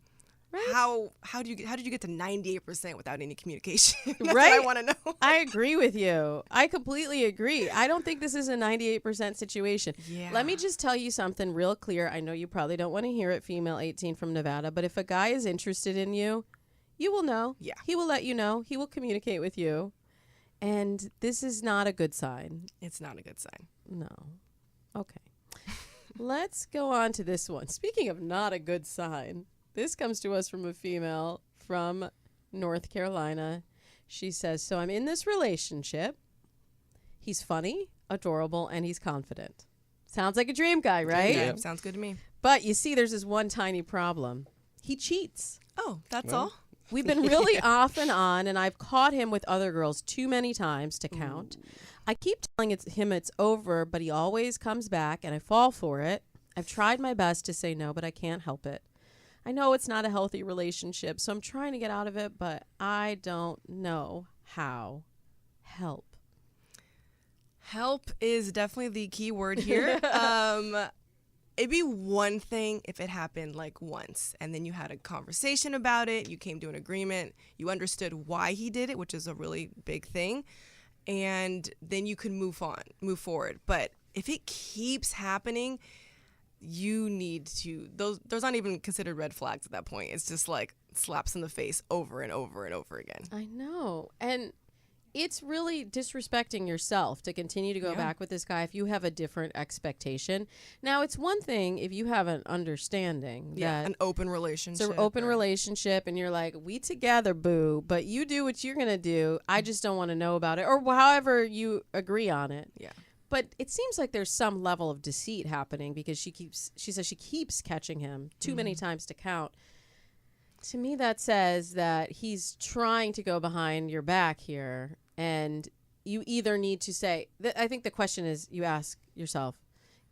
Speaker 2: Right.
Speaker 5: How did you get to 98% without any communication? That's
Speaker 2: Right?
Speaker 5: what I want to know.
Speaker 2: I agree with you. I completely agree. I don't think this is a 98% situation.
Speaker 5: Yeah.
Speaker 2: Let me just tell you something real clear. I know you probably don't want to hear it, female 18 from Nevada, but if a guy is interested in you, you will know.
Speaker 5: Yeah.
Speaker 2: He will let you know. He will communicate with you. And this is not a good sign.
Speaker 5: It's not a good sign.
Speaker 2: No. Okay. Let's go on to this one. Speaking of not a good sign, this comes to us from a female from North Carolina. She says, so I'm in this relationship. He's funny, adorable, and he's confident. Sounds like a dream guy, right?
Speaker 5: Yeah, sounds good to me.
Speaker 2: But you see, there's this one tiny problem. He cheats.
Speaker 5: Oh, that's
Speaker 3: Well.
Speaker 5: all?
Speaker 2: We've been really off and on, and I've caught him with other girls too many times to count. I keep telling him it's over, but he always comes back, and I fall for it. I've tried my best to say no, but I can't help it. I know it's not a healthy relationship, so I'm trying to get out of it, but I don't know how. Help.
Speaker 5: Help is definitely the key word here. It'd be one thing if it happened like once and then you had a conversation about it, you came to an agreement, you understood why he did it, which is a really big thing, and then you can move forward. But if it keeps happening, you need to, those aren't even considered red flags at that point. It's just like slaps in the face over and over and over again.
Speaker 2: I know. And it's really disrespecting yourself to continue to go back with this guy if you have a different expectation. Now, it's one thing if you have an understanding that
Speaker 5: an open relationship.
Speaker 2: it's an open relationship and you're like, we together, boo, but you do what you're going to do. I just don't want to know about it, or however you agree on it.
Speaker 5: Yeah.
Speaker 2: But it seems like there's some level of deceit happening because she says she keeps catching him too many times to count. To me, that says that he's trying to go behind your back here. And you either need to say, I think the question is, you ask yourself,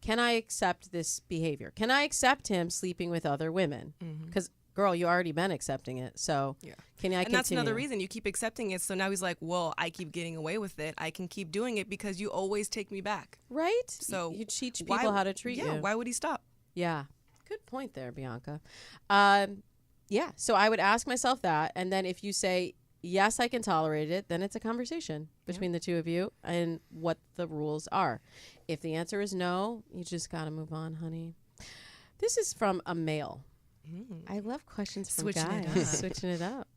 Speaker 2: can I accept this behavior? Can I accept him sleeping with other women? Because, girl, you already been accepting it. So can I continue?
Speaker 5: And that's another reason you keep accepting it. So now he's like, well, I keep getting away with it. I can keep doing it because you always take me back.
Speaker 2: Right?
Speaker 5: So
Speaker 2: you teach people how to treat you.
Speaker 5: Yeah, why would he stop?
Speaker 2: Yeah. Good point there, Bianca. Yeah, so I would ask myself that. And then if you say, yes, I can tolerate it, then it's a conversation between the two of you and what the rules are. If the answer is no, you just got to move on, honey. This is from a male. I love questions from guys. Switching it up.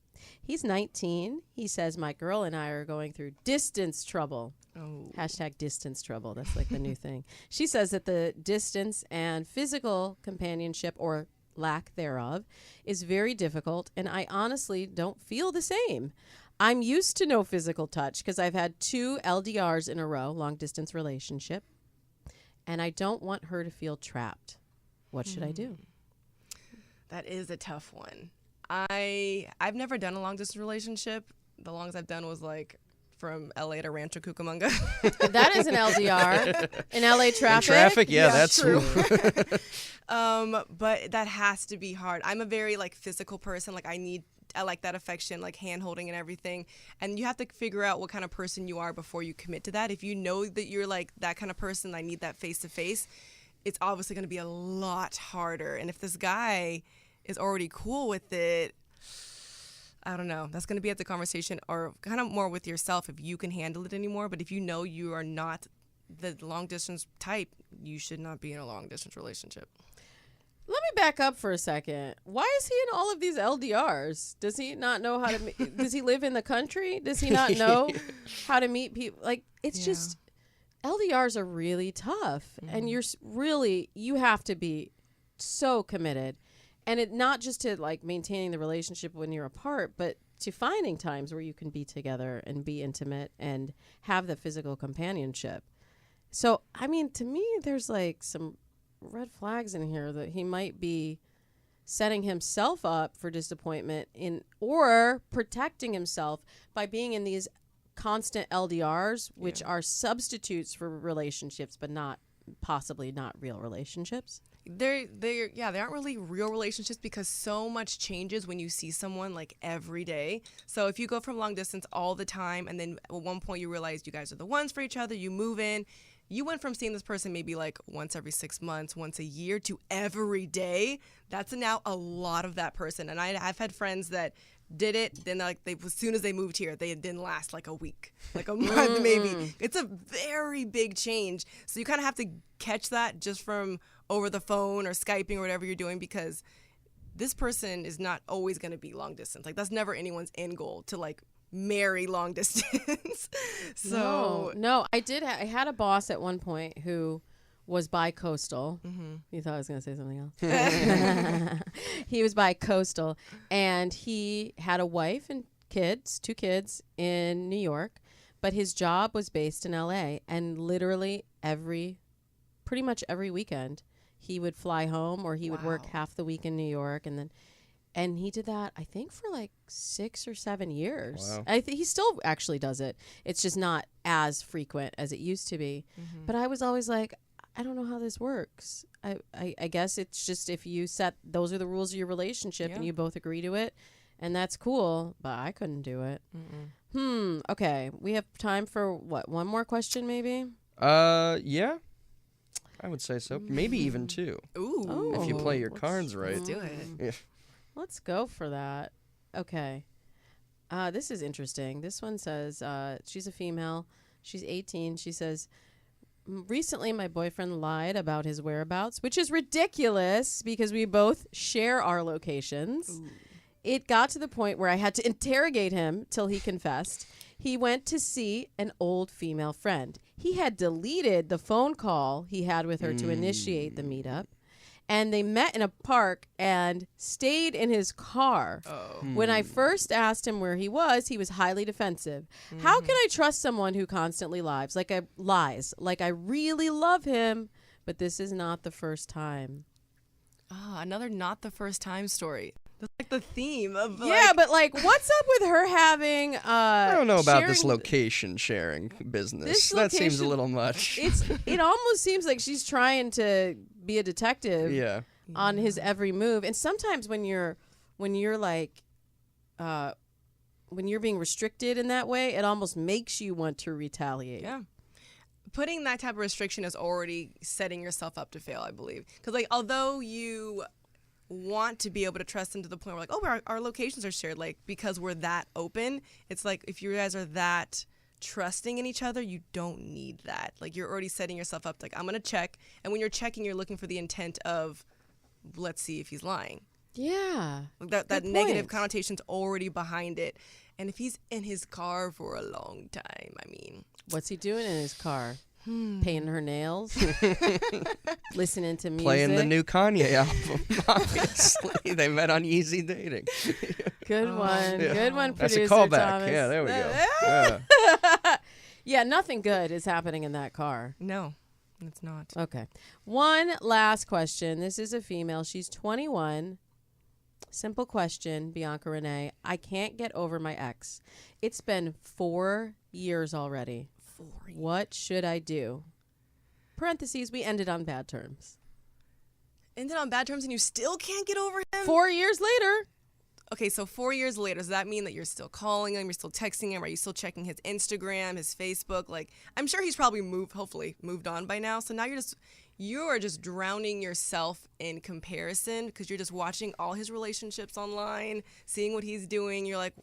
Speaker 2: He's 19. He says, my girl and I are going through distance trouble. Hashtag distance trouble. That's like the new thing. She says that the distance and physical companionship, or lack thereof, is very difficult, and I honestly don't feel the same. I'm used to no physical touch because I've had 2 LDRs in a row, long distance relationship, and I don't want her to feel trapped. What should I do?
Speaker 5: That is a tough one. I've never done a long distance relationship. The longest I've done was like from LA to Rancho Cucamonga.
Speaker 2: That is an LDR. In LA traffic?
Speaker 3: In traffic, yeah, that's
Speaker 5: true. But that has to be hard. I'm a very like physical person. Like I like that affection, like hand holding and everything. And you have to figure out what kind of person you are before you commit to that. If you know that you're like that kind of person, I need that face to face, it's obviously going to be a lot harder. And if this guy is already cool with it, I don't know. That's going to be at the conversation, or kind of more with yourself if you can handle it anymore. But if you know you are not the long distance type, you should not be in a long distance relationship.
Speaker 2: Let me back up for a second. Why is he in all of these LDRs? Does he not know how to does he live in the country? Does he not know how to meet people? Like, it's just, LDRs are really tough. And you have to be so committed. And it not just to like maintaining the relationship when you're apart, but to finding times where you can be together and be intimate and have the physical companionship. So, I mean, to me, there's like some red flags in here that he might be setting himself up for disappointment or protecting himself by being in these constant LDRs, which are substitutes for relationships, but possibly not real relationships.
Speaker 5: They aren't really real relationships because so much changes when you see someone like every day. So if you go from long distance all the time and then at one point you realize you guys are the ones for each other, you move in, you went from seeing this person maybe like once every 6 months, once a year, to every day. That's now a lot of that person. And I've had friends that did it, then like as soon as they moved here, they didn't last like a week, like a month maybe. It's a very big change. So you kind of have to catch that just from over the phone or Skyping or whatever you're doing, because this person is not always going to be long distance. Like, that's never anyone's end goal, to like marry long distance. So
Speaker 2: no, I had a boss at one point who was bi-coastal. You thought I was going to say something else. He was bi-coastal, and he had a wife and kids, 2 kids in New York, but his job was based in LA, and literally pretty much every weekend he would fly home, or he would work half the week in New York, and he did that, I think, for like 6 or 7 years. Wow. I think he still actually does it. It's just not as frequent as it used to be. But I was always like, I don't know how this works. I guess it's just, if you set, those are the rules of your relationship and you both agree to it, and that's cool, but I couldn't do it. Okay. We have time for what? One more question maybe?
Speaker 3: Yeah. I would say so. Maybe even 2.
Speaker 5: Ooh.
Speaker 3: If you play your cards right.
Speaker 5: Let's do it.
Speaker 3: Yeah.
Speaker 2: Let's go for that. Okay. This is interesting. This one says she's a female. She's 18. She says, recently my boyfriend lied about his whereabouts, which is ridiculous because we both share our locations. Ooh. It got to the point where I had to interrogate him till he confessed. He went to see an old female friend. He had deleted the phone call he had with her to initiate the meetup. And they met in a park and stayed in his car. Oh. When I first asked him where he was highly defensive. How can I trust someone who constantly lies? Like I really love him, but this is not the first time.
Speaker 5: Another not the first time story. That's like the theme of
Speaker 2: but like what's up with her having
Speaker 3: I don't know about this location sharing business. That seems a little much.
Speaker 2: It almost seems like she's trying to be a detective on his every move. And sometimes when you're like when you're being restricted in that way, it almost makes you want to retaliate.
Speaker 5: Yeah. Putting that type of restriction is already setting yourself up to fail, I believe. Because like although you want to be able to trust them to the point where like, oh, our locations are shared, like because we're that open, it's like if you guys are that trusting in each other, you don't need that. Like you're already setting yourself up like I'm gonna check, and when you're checking, you're looking for the intent of let's see if he's lying.
Speaker 2: Yeah,
Speaker 5: like that negative connotation's already behind it. And if he's in his car for a long time, I mean,
Speaker 2: what's he doing in his car? Painting her nails, listening to music,
Speaker 3: playing the new Kanye album. Obviously, they met on Easy Dating.
Speaker 2: Good one, good one,
Speaker 3: That's
Speaker 2: producer
Speaker 3: a callback.
Speaker 2: Thomas.
Speaker 3: Yeah, there we go.
Speaker 2: Yeah, nothing good is happening in that car.
Speaker 5: No, it's not.
Speaker 2: Okay, one last question. This is a female. She's 21. Simple question, Bianca Renee. I can't get over my ex. It's been 4 years already. What should I do? Parentheses, we ended on bad terms.
Speaker 5: Ended on bad terms and you still can't get over him?
Speaker 2: 4 years later.
Speaker 5: Okay, so 4 years later, does that mean that you're still calling him, you're still texting him, are you still checking his Instagram, his Facebook? Like, I'm sure he's probably hopefully moved on by now. So now you are just drowning yourself in comparison because you're just watching all his relationships online, seeing what he's doing. You're like,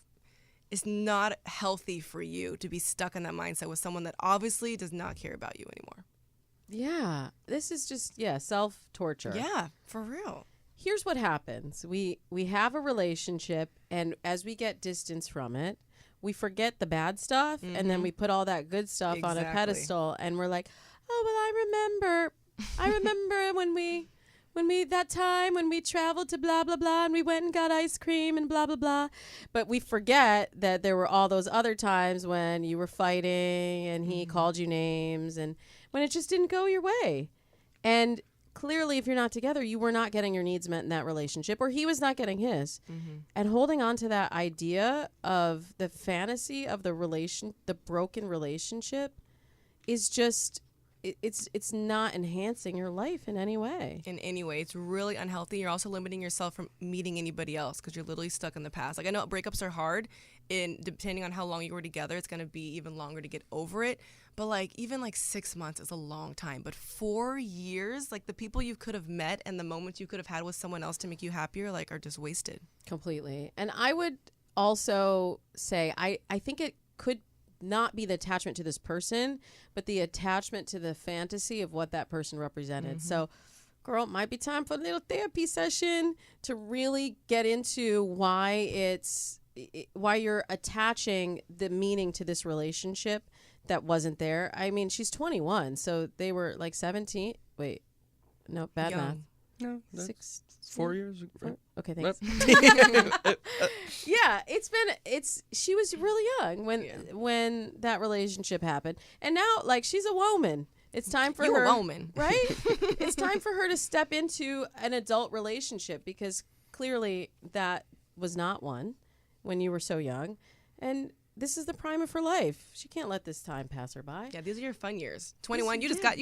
Speaker 5: it's not healthy for you to be stuck in that mindset with someone that obviously does not care about you anymore.
Speaker 2: Yeah, this is just, self-torture.
Speaker 5: Yeah, for real.
Speaker 2: Here's what happens. We have a relationship, and as we get distance from it, we forget the bad stuff, and then we put all that good stuff on a pedestal, and we're like, oh, well, I remember when that time when we traveled to blah, blah, blah, and we went and got ice cream and blah, blah, blah. But we forget that there were all those other times when you were fighting and he called you names and when it just didn't go your way. And clearly, if you're not together, you were not getting your needs met in that relationship, or he was not getting his. And holding on to that idea of the fantasy of the broken relationship is just... It's not enhancing your life in any way.
Speaker 5: In any way. It's really unhealthy. You're also limiting yourself from meeting anybody else because you're literally stuck in the past. Like, I know breakups are hard, and depending on how long you were together, it's going to be even longer to get over it. But, like, even, 6 months is a long time. But 4 years, like, the people you could have met and the moments you could have had with someone else to make you happier, like, are just wasted.
Speaker 2: Completely. And I would also say I think it could not be the attachment to this person, but the attachment to the fantasy of what that person represented. So, girl, it might be time for a little therapy session to really get into why you're attaching the meaning to this relationship that wasn't there. I mean, she's 21, so they were like 17. Wait, no, bad
Speaker 5: Young.
Speaker 2: math.
Speaker 3: No,
Speaker 2: 6,
Speaker 3: 4 years.
Speaker 2: Okay, thanks. Yeah, she was really young when that relationship happened. And now, like, she's a woman. It's time for her.
Speaker 5: You're a woman.
Speaker 2: Right? It's time for her to step into an adult relationship because clearly that was not one when you were so young. And this is the prime of her life. She can't let this time pass her by.
Speaker 5: Yeah, these are your fun years. 21, you just got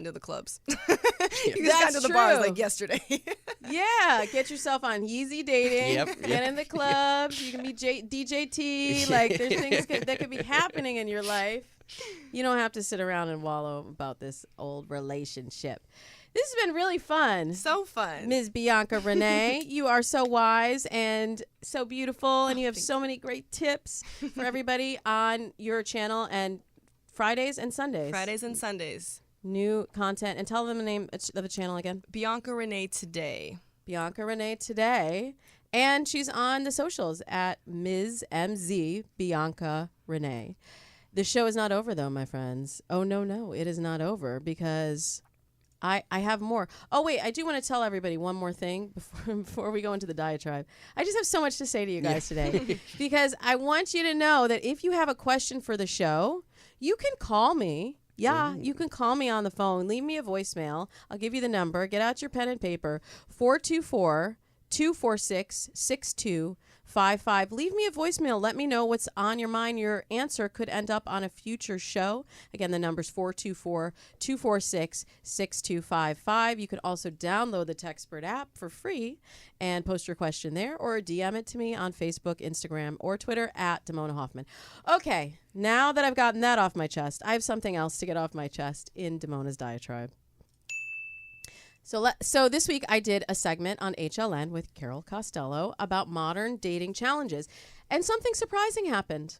Speaker 5: into the clubs. You just
Speaker 2: That's
Speaker 5: got into the bars
Speaker 2: true.
Speaker 5: like yesterday.
Speaker 2: Yeah, get yourself on Easy Dating. Get in the clubs. You can be DJT. Like, there's things that could be happening in your life. You don't have to sit around and wallow about this old relationship. This has been really fun.
Speaker 5: So fun.
Speaker 2: Ms. Bianca Renee, you are so wise and so beautiful, and you have so many great tips for everybody on your channel and Fridays and Sundays.
Speaker 5: Fridays and Sundays.
Speaker 2: New content. And tell them the name of the channel again.
Speaker 5: Bianca Renee Today.
Speaker 2: Bianca Renee Today. And she's on the socials at Ms. MZ Bianca Renee. The show is not over, though, my friends. Oh, no, it is not over because I have more. Oh, wait, I do want to tell everybody one more thing before we go into the diatribe. I just have so much to say to you guys today because I want you to know that if you have a question for the show, you can call me. Yeah, you can call me on the phone. Leave me a voicemail. I'll give you the number. Get out your pen and paper. 424-246-6255. Leave me a voicemail. Let me know what's on your mind. Your answer could end up on a future show. Again, the number's 424-246-6255. You could also download the Textpert app for free and post your question there, or DM it to me on Facebook, Instagram, or Twitter at Damona Hoffman. Okay, now that I've gotten that off my chest, I have something else to get off my chest in Damona's diatribe. So this week I did a segment on HLN with Carol Costello about modern dating challenges, and something surprising happened.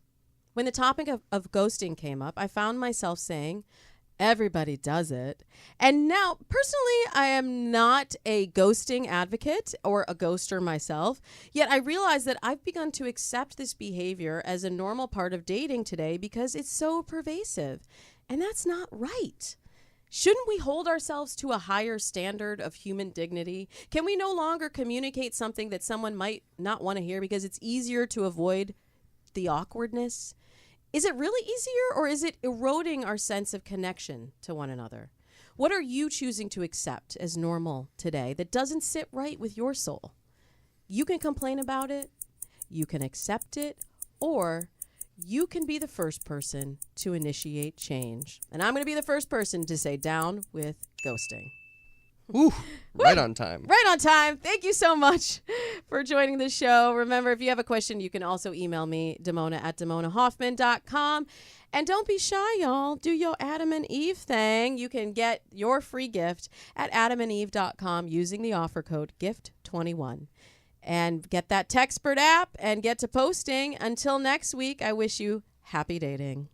Speaker 2: When the topic of ghosting came up, I found myself saying, everybody does it. And now, personally, I am not a ghosting advocate or a ghoster myself, yet I realize that I've begun to accept this behavior as a normal part of dating today because it's so pervasive, and that's not right. Shouldn't we hold ourselves to a higher standard of human dignity? Can we no longer communicate something that someone might not want to hear because it's easier to avoid the awkwardness? Is it really easier, or is it eroding our sense of connection to one another? What are you choosing to accept as normal today that doesn't sit right with your soul? You can complain about it, you can accept it, or you can be the first person to initiate change. And I'm going to be the first person to say down with ghosting.
Speaker 3: Ooh, right on time.
Speaker 2: Right on time. Thank you so much for joining the show. Remember, if you have a question, you can also email me, Damona@DamonaHoffman.com. And don't be shy, y'all. Do your Adam and Eve thing. You can get your free gift at adamandeve.com using the offer code GIFT21. And get that Textpert app and get to posting. Until next week, I wish you happy dating.